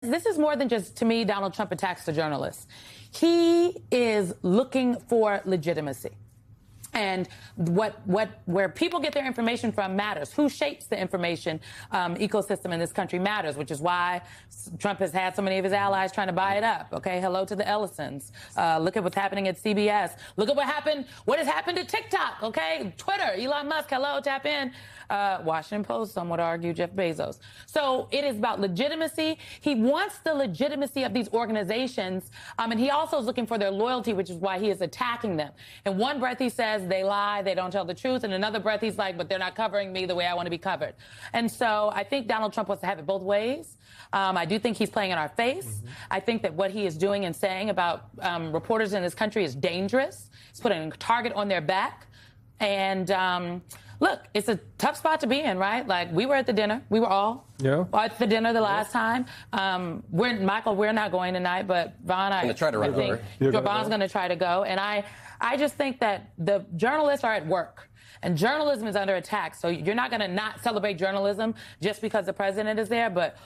This is more than just, to me, Donald Trump attacks the journalists. He is looking for legitimacy. And where people get their information from matters. Who shapes the information ecosystem in this country matters, which is why Trump has had so many of his allies trying to buy it up. Okay, hello to the Ellisons. Look at what's happening at CBS. Look at what has happened to TikTok. Okay, Twitter, Elon Musk, hello, tap in. Washington Post, some would argue Jeff Bezos. So it is about legitimacy. He wants the legitimacy of these organizations, and he also is looking for their loyalty, which is why he is attacking them. In one breath, he says they lie, they don't tell the truth. In another breath, he's like, but they're not covering me the way I want to be covered. And so I think Donald Trump wants to have it both ways. I do think he's playing in our face. Mm-hmm. I think that what he is doing and saying about reporters in this country is dangerous. He's putting a target on their back. And look, it's a tough spot to be in, right? Like, we were at the dinner. We were all at the dinner the last time. We're not going tonight, but Vaughn, I'm going to try to run over. Vaughn's going to try to go. And I just think that the journalists are at work. And journalism is under attack. So you're not going to not celebrate journalism just because the president is there. But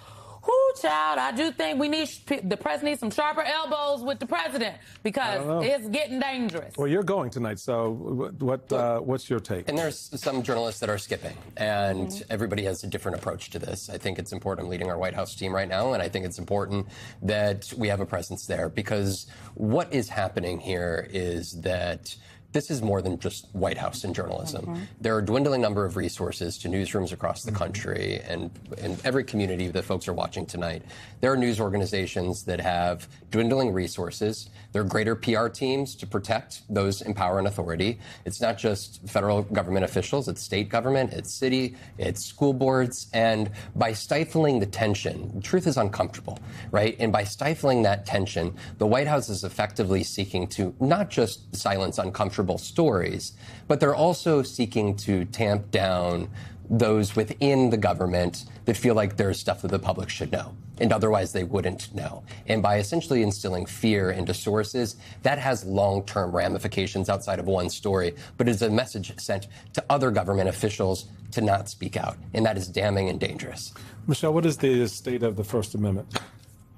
whoo, child, I do think the president needs some sharper elbows with the president because it's getting dangerous. Well, you're going tonight, so what's your take? And there's some journalists that are skipping, and everybody has a different approach to this. I think it's important. I'm leading our White House team right now, and I think it's important that we have a presence there because what is happening here is that this is more than just White House and journalism. Mm-hmm. There are a dwindling number of resources to newsrooms across the country and in every community that folks are watching tonight. There are news organizations that have dwindling resources. There are greater PR teams to protect those in power and authority. It's not just federal government officials, it's state government, it's city, it's school boards. And by stifling the tension, the truth is uncomfortable, right? And by stifling that tension, the White House is effectively seeking to not just silence uncomfortable stories, but they're also seeking to tamp down those within the government that feel like there's stuff that the public should know, and otherwise they wouldn't know. And by essentially instilling fear into sources, that has long-term ramifications outside of one story, but is a message sent to other government officials to not speak out, and that is damning and dangerous. Michelle, what is the state of the First Amendment?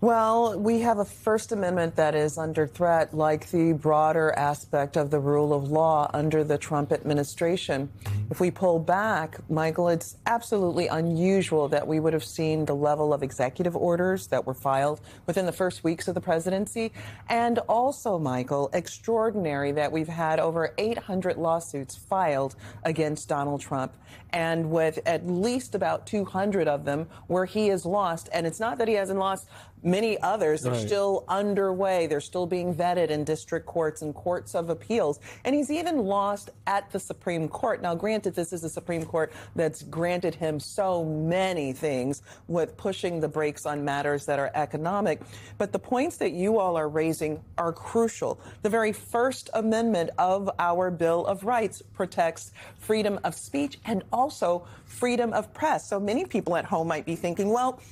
Well, we have a First Amendment that is under threat, like the broader aspect of the rule of law under the Trump administration. If we pull back, Michael, it's absolutely unusual that we would have seen the level of executive orders that were filed within the first weeks of the presidency. And also, Michael, extraordinary that we've had over 800 lawsuits filed against Donald Trump, and with at least about 200 of them where he has lost. And it's not that he hasn't lost many others. They're still underway. They're still being vetted in district courts and courts of appeals. And he's even lost at the Supreme Court. Now, granted, this is a Supreme Court that's granted him so many things with pushing the brakes on matters that are economic. But the points that you all are raising are crucial. The very First Amendment of our Bill of Rights protects freedom of speech and also freedom of press. So many people at home might be thinking, well,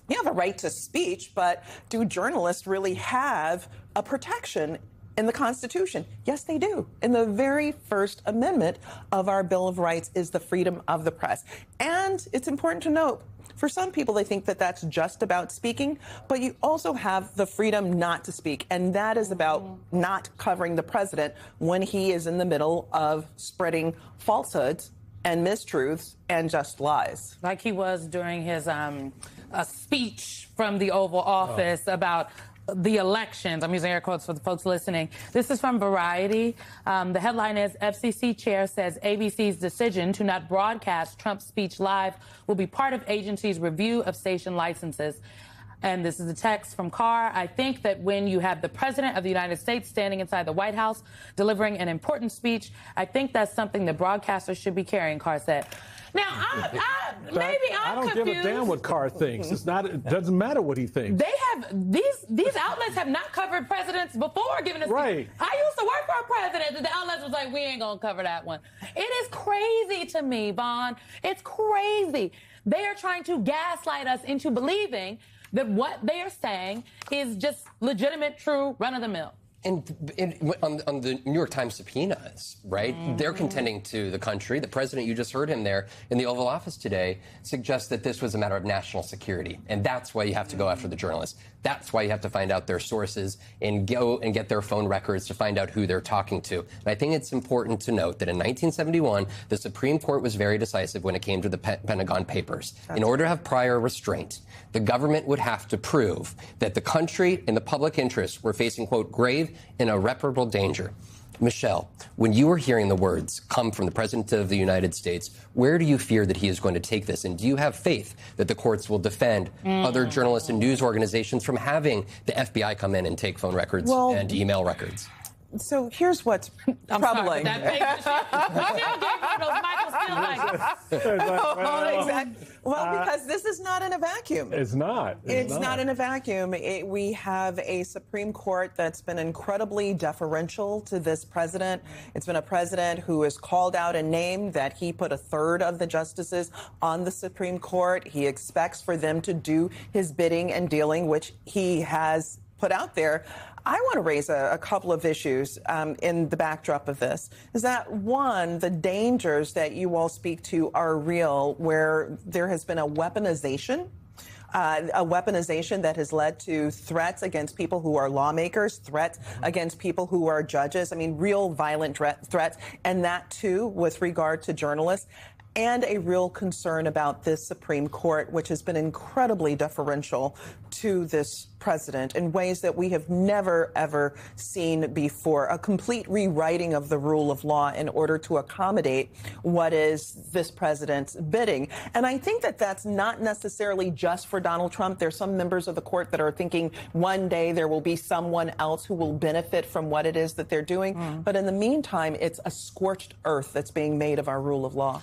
you have a right to speech, but do journalists really have a protection in the Constitution? Yes, they do. In the very First Amendment of our Bill of Rights is the freedom of the press. And it's important to note, for some people, they think that that's just about speaking, but you also have the freedom not to speak, and that is about not covering the president when he is in the middle of spreading falsehoods and mistruths and just lies. Like he was during his a speech from the Oval Office about the elections. I'm using air quotes for the folks listening. This is from Variety. The headline is, FCC chair says ABC's decision to not broadcast Trump's speech live will be part of agency's review of station licenses. And this is a text from Carr. I think that when you have the president of the United States standing inside the White House delivering an important speech, I think that's something that broadcasters should be carrying, Carr said. Now, I don't confused. Give a damn what Carr thinks. It doesn't matter what he thinks. These outlets have not covered presidents before giving us. Right. I used to work for a president, and the outlets was like, we ain't gonna cover that one. It is crazy to me, Vaughn. It's crazy. They are trying to gaslight us into believing that what they are saying is just legitimate, true, run-of-the-mill. And on the New York Times subpoenas, right? They're contending to the country. The president, you just heard him there in the Oval Office today, suggests that this was a matter of national security. And that's why you have to go after the journalists. That's why you have to find out their sources and go and get their phone records to find out who they're talking to. And I think it's important to note that in 1971, the Supreme Court was very decisive when it came to the Pentagon Papers. In order to have prior restraint, the government would have to prove that the country and the public interest were facing, quote, grave and irreparable danger. Michelle, when you are hearing the words come from the President of the United States, where do you fear that he is going to take this? And do you have faith that the courts will defend other journalists and news organizations from having the FBI come in and take phone records and email records? So here's what's troubling. Because this is not in a vacuum. It's not. It's not in a vacuum. We have a Supreme Court that's been incredibly deferential to this president. It's been a president who has called out and named that he put a third of the justices on the Supreme Court. He expects for them to do his bidding and dealing, which he has put out there. I want to raise a couple of issues in the backdrop of this. Is that, one, the dangers that you all speak to are real, where there has been a weaponization that has led to threats against people who are lawmakers, threats against people who are judges. I mean, real violent threats, and that, too, with regard to journalists. And a real concern about this Supreme Court, which has been incredibly deferential to this president in ways that we have never, ever seen before. A complete rewriting of the rule of law in order to accommodate what is this president's bidding. And I think that that's not necessarily just for Donald Trump. There's some members of the court that are thinking one day there will be someone else who will benefit from what it is that they're doing. But in the meantime, it's a scorched earth that's being made of our rule of law.